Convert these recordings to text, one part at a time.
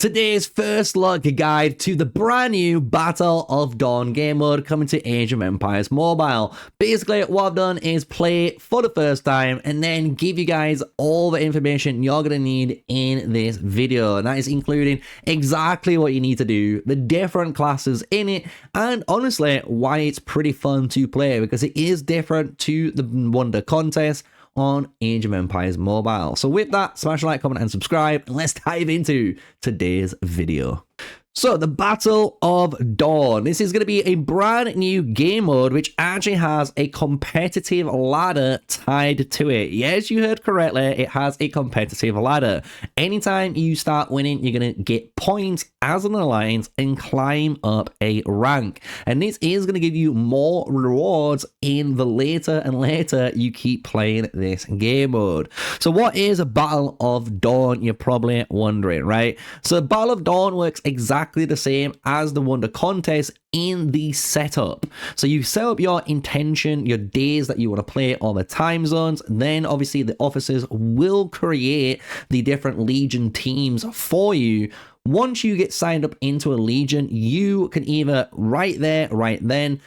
Today's first look guide to the brand new Battle of Dawn game mode coming to Age of Empires Mobile. Basically, what I've done is play it for the first time and then give you guys all the information you're going to need in this video. And that is including exactly what you need to do, the different classes in it, and honestly, why it's pretty fun to play because it is different to the Wonder Contest on Age of Empires Mobile. So with that, smash a like, comment, and subscribe, and let's dive into today's video. So the Battle of Dawn. This is going to be a brand new game mode which actually has a competitive ladder tied to it. Yes, you heard correctly. It has a competitive ladder. Anytime you start winning, you're going to get points as an alliance and climb up a rank. And this is going to give you more rewards in the later and later you keep playing this game mode. So what is a Battle of Dawn? You're probably wondering, right? So Battle of Dawn works exactly the same as the Wonder Contest in the setup. So you set up your intention, your days that you want to play, all the time zones. Then obviously the officers will create the different Legion teams for you. Once you get signed up into a Legion, you can either right there, right then,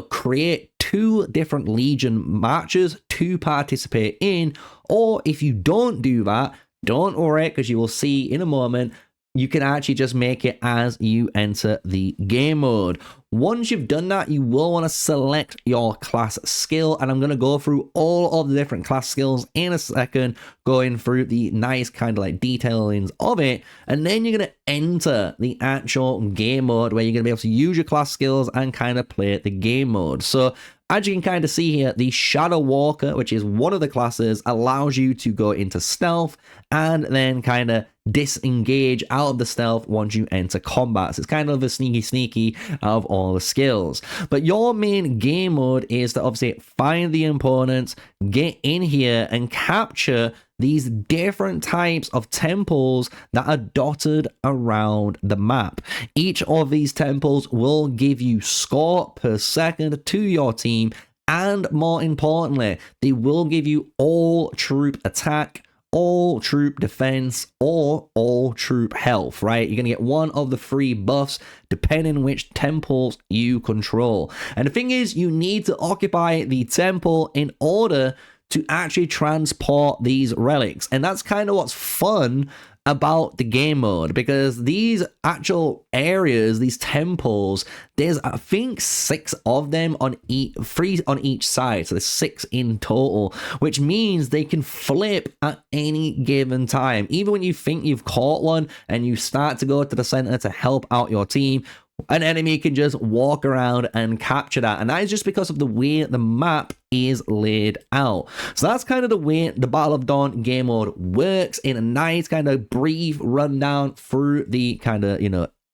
create 2 different Legion matches to participate in. Or if you don't do that, don't worry, because you will see in a moment, you can actually just make it as you enter the game mode. Once you've done that, you will want to select your class skill, and I'm going to go through all of the different class skills in a second, going through the nice kind of like detailings of it, and then you're going to enter the actual game mode where you're going to be able to use your class skills and kind of play the game mode. So as you can kind of see here, the Shadow Walker, which is one of the classes, allows you to go into stealth and then kind of disengage out of the stealth once you enter combat. So it's kind of a sneaky of all the skills. But your main game mode is to obviously find the opponents, get in here and capture these different types of temples that are dotted around the map. Each of these temples will give you score per second to your team, and more importantly, they will give you all troop attack, all troop defense, or all troop health, right? You're gonna get one of the 3 buffs depending which temples you control. And the thing is, you need to occupy the temple in order to actually transport these relics. And that's kind of what's fun about the game mode, because these actual areas, these temples, there's I think 6 of them on 3 on each side, so there's 6 in total, which means they can flip at any given time. Even when you think you've caught one and you start to go to the center to help out your team, an enemy can just walk around and capture that. And that is just because of the way the map is laid out. So that's kind of the way the Battle of Dawn game mode works, in a nice kind of brief rundown through the kind of,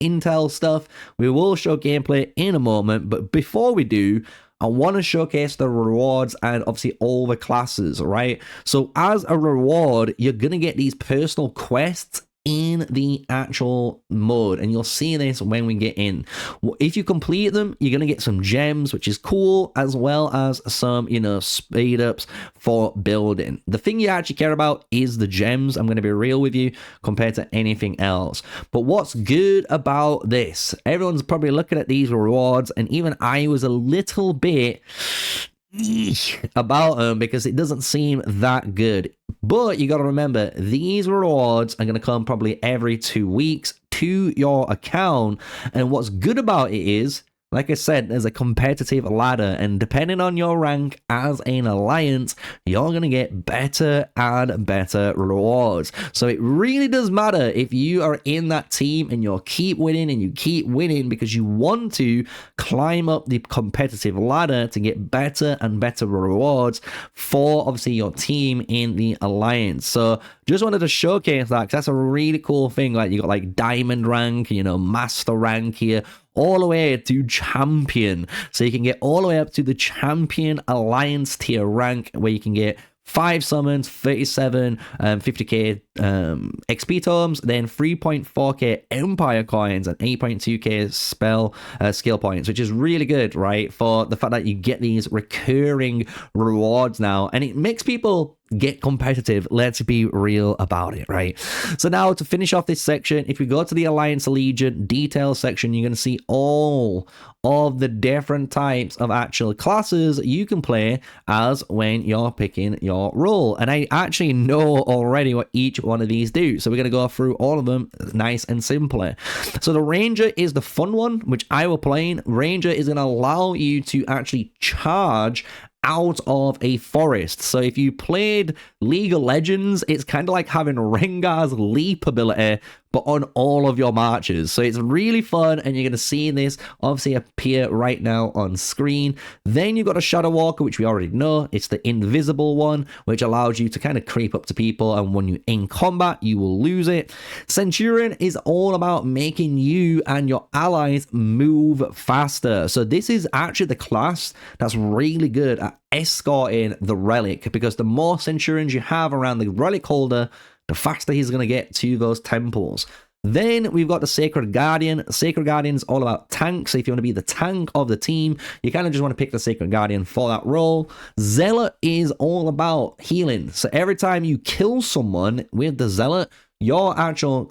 intel stuff. We will show gameplay in a moment, but before we do, I want to showcase the rewards and obviously all the classes, right? So as a reward, you're going to get these personal quests in the actual mode, and you'll see this when we get in. If you complete them, you're going to get some gems, which is cool, as well as some speed ups for building. The thing you actually care about is the gems, I'm going to be real with you, compared to anything else. But what's good about this, everyone's probably looking at these rewards, and even I was a little bit about them because it doesn't seem that good. But you got to remember, these rewards are going to come probably every 2 weeks to your account. And what's good about it is, like I said, there's a competitive ladder, and depending on your rank as an alliance, you're going to get better and better rewards. So it really does matter if you are in that team and you keep winning and you keep winning because you want to climb up the competitive ladder to get better and better rewards for obviously your team in the alliance. So just wanted to showcase that because that's a really cool thing. Like you got like diamond rank, master rank here, all the way to champion. So you can get all the way up to the champion alliance tier rank, where you can get 5 summons, 37 50k XP tomes, then 3.4k empire coins and 8.2k skill points, which is really good, right? For the fact that you get these recurring rewards now, and it makes people get competitive. Let's be real about it, right? So now to finish off this section, if we go to the Alliance Legion details section, you're going to see all of the different types of actual classes you can play as when you're picking your role. And I actually know already what each one of these do. So we're going to go through all of them nice and simply. So the Ranger is the fun one, which I will playing. Ranger is going to allow you to actually charge out of a forest. So if you played League of Legends, it's kind of like having Rengar's leap ability, but on all of your marches. So it's really fun, and you're going to see this obviously appear right now on screen. Then you've got a Shadow Walker, which we already know. It's the invisible one, which allows you to kind of creep up to people, and when you're in combat, you will lose it. Centurion is all about making you and your allies move faster. So this is actually the class that's really good at escorting the relic, because the more Centurions you have around the relic holder, the faster he's going to get to those temples. Then we've got the Sacred Guardian. Sacred Guardian's all about tanks. So if you want to be the tank of the team, you kind of just want to pick the Sacred Guardian for that role. Zealot is all about healing. So every time you kill someone with the Zealot, your actual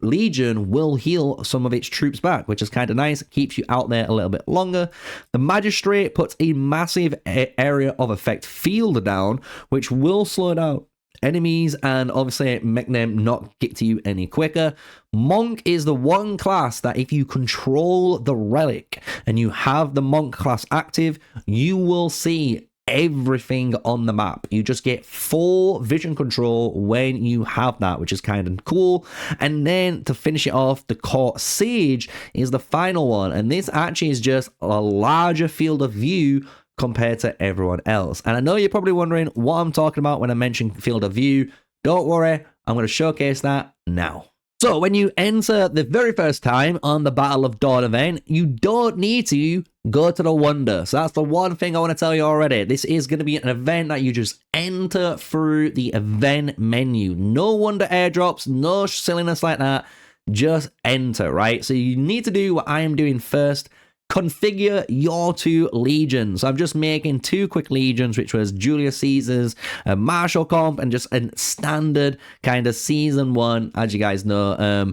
Legion will heal some of its troops back, which is kind of nice. It keeps you out there a little bit longer. The Magistrate puts a massive area of effect field down, which will slow down enemies and obviously make them not get to you any quicker. Monk is the one class that if you control the relic and you have the Monk class active, you will see everything on the map. You just get full vision control when you have that, which is kind of cool. And then to finish it off, the Court Sage is the final one, and this actually is just a larger field of view compared to everyone else. And I know you're probably wondering what I'm talking about when I mention field of view. Don't worry, I'm going to showcase that now. So when you enter the very first time on the Battle of Dawn event, you don't need to go to the Wonder. So that's the one thing I want to tell you already. This is going to be an event that you just enter through the event menu. No Wonder airdrops, no silliness like that. Just enter, right? So you need to do what I am doing first. Configure your 2 legions. So I'm just making 2 quick legions, which was Julius Caesar's martial comp and just a standard kind of season 1, as you guys know,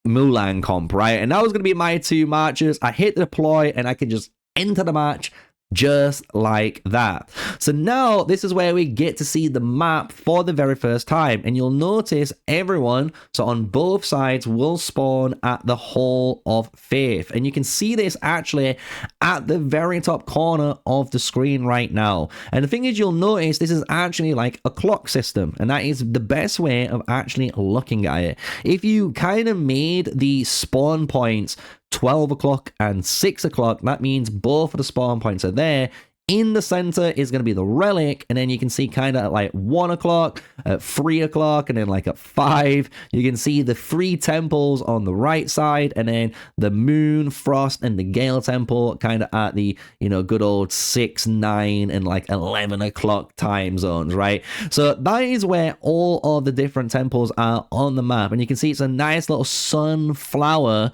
Mulan comp, right? And that was going to be my 2 marches. I hit deploy and I can just enter the match just like that. So now this is where we get to see the map for the very first time, and you'll notice everyone, so on both sides, will spawn at the Hall of Faith, and you can see this actually at the very top corner of the screen right now. And the thing is, you'll notice this is actually like a clock system, and that is the best way of actually looking at it. If you kind of made the spawn points 12 o'clock and 6 o'clock, that means both of the spawn points are there. In the center is going to be the relic, and then you can see kind of at like 1 o'clock, at 3 o'clock, and then like at 5, you can see the 3 temples on the right side, and then the Moon, Frost, and the Gale Temple kind of at the, you know, good old 6, 9, and like 11 o'clock time zones, right? So that is where all of the different temples are on the map, and you can see it's a nice little sunflower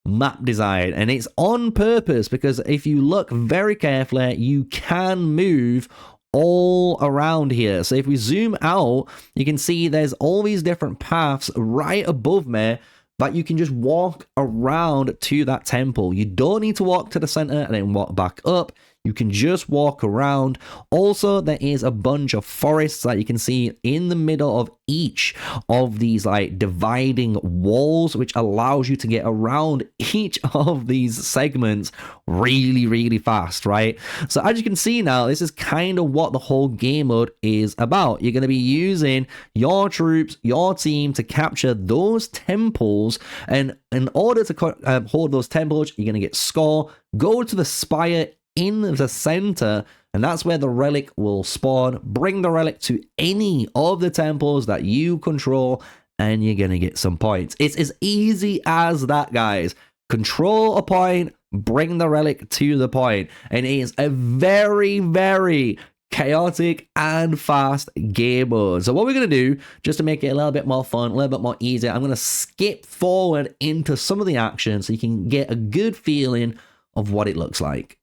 map design, and it's on purpose because if you look very carefully, you can move all around here. So if we zoom out, you can see there's all these different paths right above me that you can just walk around to that temple. You don't need to walk to the center and then walk back up. You can just walk around. Also, there is a bunch of forests that you can see in the middle of each of these like dividing walls, which allows you to get around each of these segments really, really fast, right? So as you can see now, this is kind of what the whole game mode is about. You're going to be using your troops, your team to capture those temples, and in order to hold those temples, you're going to get score, go to the spire in the center, and that's where the relic will spawn. Bring the relic to any of the temples that you control, and you're gonna get some points. It's as easy as that, guys. Control a point, bring the relic to the point, and it is a very, very chaotic and fast game mode. So what we're going to do, just to make it a little bit more fun, a little bit more easy, I'm going to skip forward into some of the action so you can get a good feeling of what it looks like.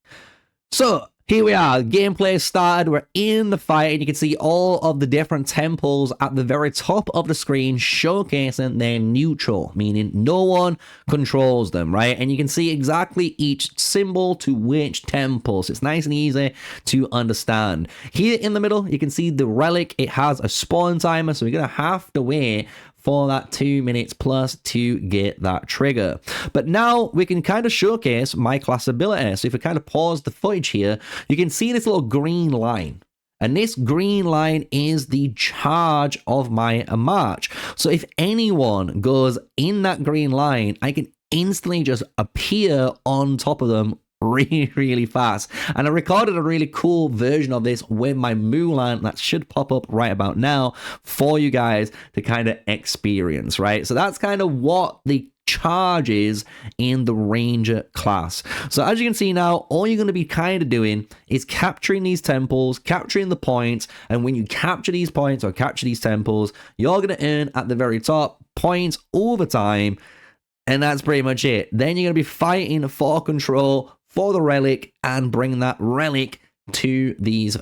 So Here we are, gameplay started, we're in the fight, and you can see all of the different temples at the very top of the screen showcasing they're neutral, meaning no one controls them, right? And you can see exactly each symbol to which temple, so it's nice and easy to understand. Here in the middle, you can see the relic, it has a spawn timer, so we're gonna have to wait for that 2 minutes plus to get that trigger. But now we can kind of showcase my class ability. So if we kind of pause the footage here, you can see this little green line. And this green line is the charge of my march. So if anyone goes in that green line, I can instantly just appear on top of them really fast. And I recorded a really cool version of this with my Mulan that should pop up right about now for you guys to kind of experience, right? So that's kind of what the charge is in the Ranger class. So as you can see now, all you're going to be kind of doing is capturing these temples, capturing the points, and when you capture these points or capture these temples, you're going to earn at the very top points over time. And that's pretty much it. Then you're going to be fighting for control for the relic and bring that relic to these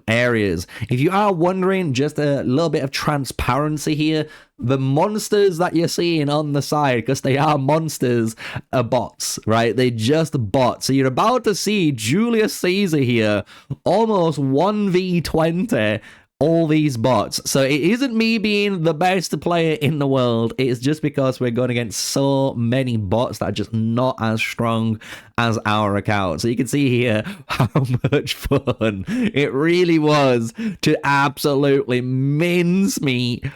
areas. If you are wondering, just a little bit of transparency here, the monsters that you're seeing on the side, because they are monsters, are bots, right? They're just bots. So you're about to see Julius Caesar here almost 1v20 all these bots. So it isn't me being the best player in the world. It's just because we're going against so many bots that are just not as strong as our account. So you can see here how much fun it really was to absolutely mincemeat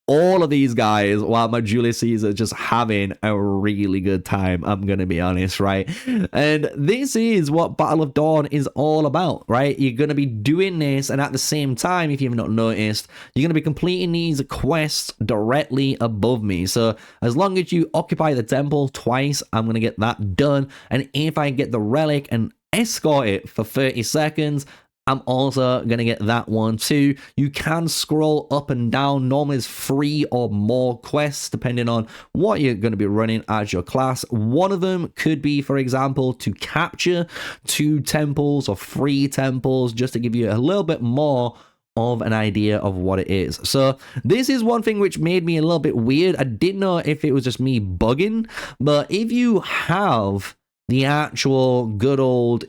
all of these guys while my Julius Caesar just having a really good time, I'm gonna be honest, right? And this is what Battle of Dawn is all about, right? You're gonna be doing this, and at the same time, if you've not noticed, you're gonna be completing these quests directly above me. So as long as you occupy the temple twice, I'm gonna get that done. And if I get the relic and escort it for 30 seconds, I'm also going to get that one too. You can scroll up and down. Normally it's 3 or more quests depending on what you're going to be running as your class. One of them could be, for example, to capture 2 temples or 3 temples, just to give you a little bit more of an idea of what it is. So this is one thing which made me a little bit weird. I didn't know if it was just me bugging, but if you have the actual good old,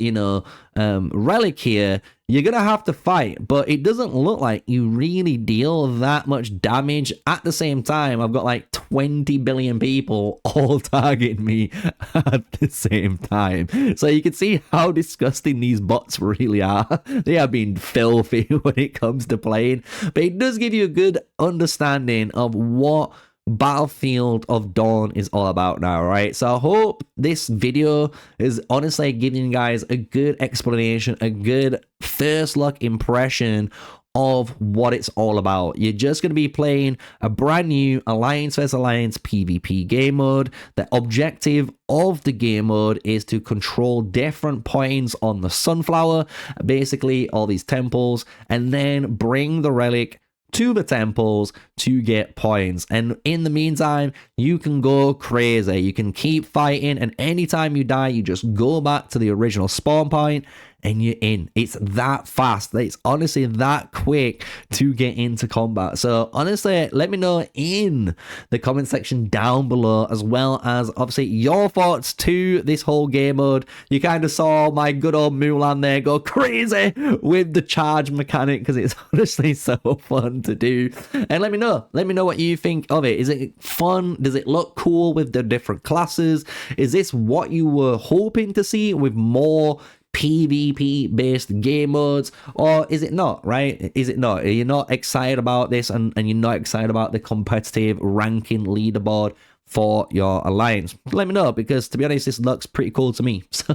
relic here, you're gonna have to fight, but it doesn't look like you really deal that much damage. At the same time, I've got like 20 billion people all targeting me at the same time. So you can see how disgusting these bots really are. They are being filthy when it comes to playing, but it does give you a good understanding of what Battlefield of Dawn is all about now, right? So I hope this video is honestly giving you guys a good explanation, a good first look impression of what it's all about. You're just going to be playing a brand new Alliance vs Alliance PvP game mode. The objective of the game mode is to control different points on the Sunflower, basically all these temples, and then bring the relic to the temples to get points. And in the meantime, you can go crazy. You can keep fighting, and anytime you die, you just go back to the original spawn point and you're in. It's that fast. It's honestly that quick to get into combat. So honestly, let me know in the comment section down below, as well as obviously your thoughts to this whole game mode. You kind of saw my good old Mulan there go crazy with the charge mechanic, because it's honestly so fun to do. And let me know what you think of it. Is it fun? Does it look cool with the different classes? Is this what you were hoping to see with more PvP based game modes, or is it not, right? Is it not? Are you not excited about this, and you're not excited about the competitive ranking leaderboard for your alliance? Let me know, because to be honest, this looks pretty cool to me. So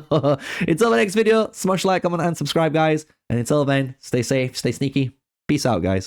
until the next video, smash like, comment, and subscribe, guys. And until then, stay safe, stay sneaky. Peace out, guys.